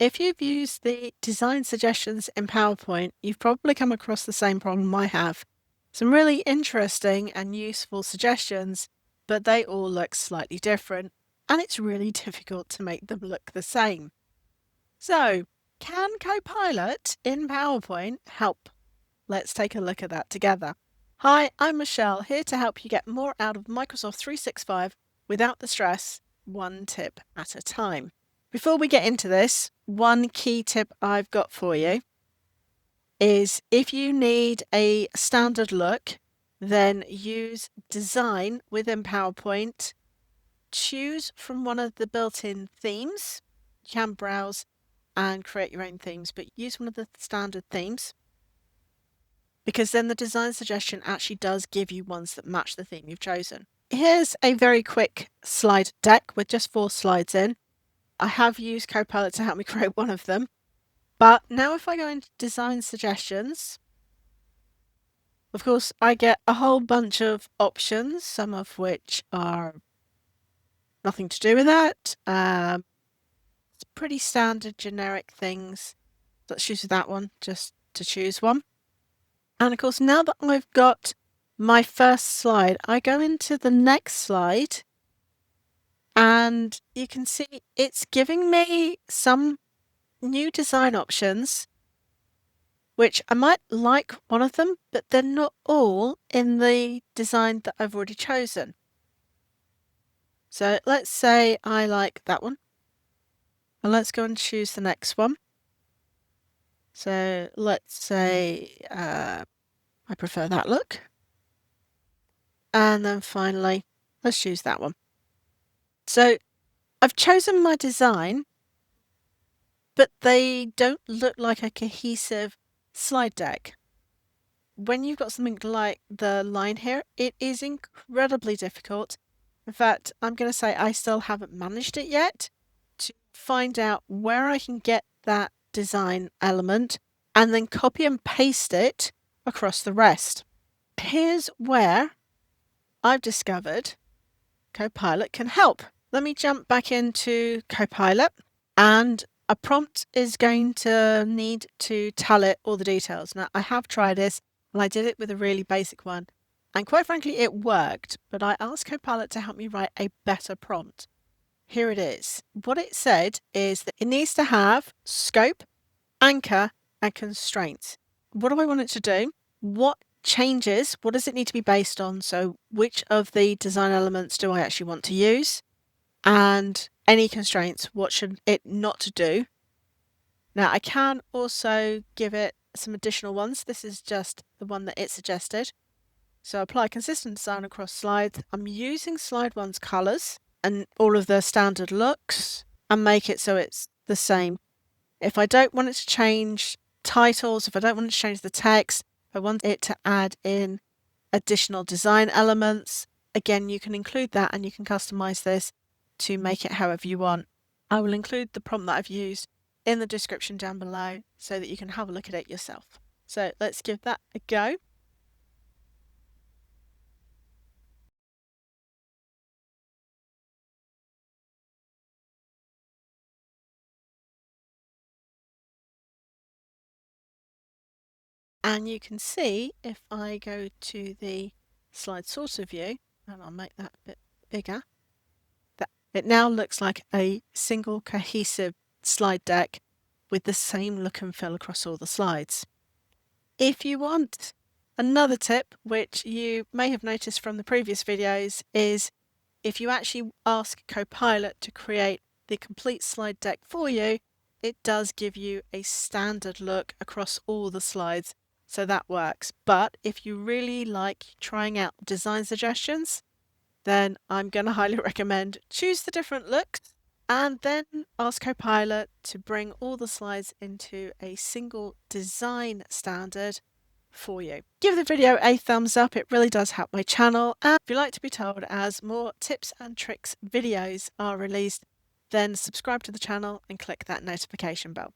If you've used the design suggestions in PowerPoint, you've probably come across the same problem I have. Some really interesting and useful suggestions, but they all look slightly different, and it's really difficult to make them look the same. So, can Copilot in PowerPoint help? Let's take a look at that together. Hi, I'm Michelle, here to help you get more out of Microsoft 365 without the stress, one tip at a time. Before we get into this, one key tip I've got for you is if you need a standard look, then use Design within PowerPoint. Choose from one of the built-in themes. You can browse and create your own themes, but use one of the standard themes, because then the design suggestion actually does give you ones that match the theme you've chosen. Here's a very quick slide deck with just 4 slides in. I have used Copilot to help me create one of them. But now if I go into design suggestions, of course, I get a whole bunch of options, some of which are nothing to do with that. It's pretty standard generic things. Let's choose that one just to choose one. And of course, now that I've got my first slide, I go into the next slide and you can see it's giving me some new design options, which I might like one of them, but they're not all in the design that I've already chosen. So let's say I like that one. And let's go and choose the next one. So let's say I prefer that look. And then finally, let's choose that one. So I've chosen my design, but they don't look like a cohesive slide deck. When you've got something like the line here, it is incredibly difficult. In fact, I'm going to say I still haven't managed it yet to find out where I can get that design element and then copy and paste it across the rest. Here's where I've discovered Copilot can help. Let me jump back into Copilot, and a prompt is going to need to tell it all the details. Now, I have tried this, and I did it with a really basic one, and quite frankly, it worked, but I asked Copilot to help me write a better prompt. Here it is. What it said is that it needs to have scope, anchor, and constraints. What do I want it to do? What changes? What does it need to be based on? So which of the design elements do I actually want to use? And any constraints, what should it not to do? Now I can also give it some additional ones. This is just the one that it suggested. So apply consistent design across slides. I'm using slide one's colors and all of the standard looks and make it so it's the same. If I don't want it to change titles, if I don't want it to change the text, if I want it to add in additional design elements, again, you can include that and you can customize this to make it however you want. I will include the prompt that I've used in the description down below so that you can have a look at it yourself. So let's give that a go. And you can see if I go to the slide sorter view, and I'll make that a bit bigger, that it now looks like a single cohesive slide deck with the same look and feel across all the slides. If you want another tip, which you may have noticed from the previous videos, is if you actually ask Copilot to create the complete slide deck for you, it does give you a standard look across all the slides. So that works. But if you really like trying out design suggestions, then I'm going to highly recommend choose the different looks and then ask Copilot to bring all the slides into a single design standard for you. Give the video a thumbs up, it really does help my channel. And if you'd like to be told as more tips and tricks videos are released, then subscribe to the channel and click that notification bell.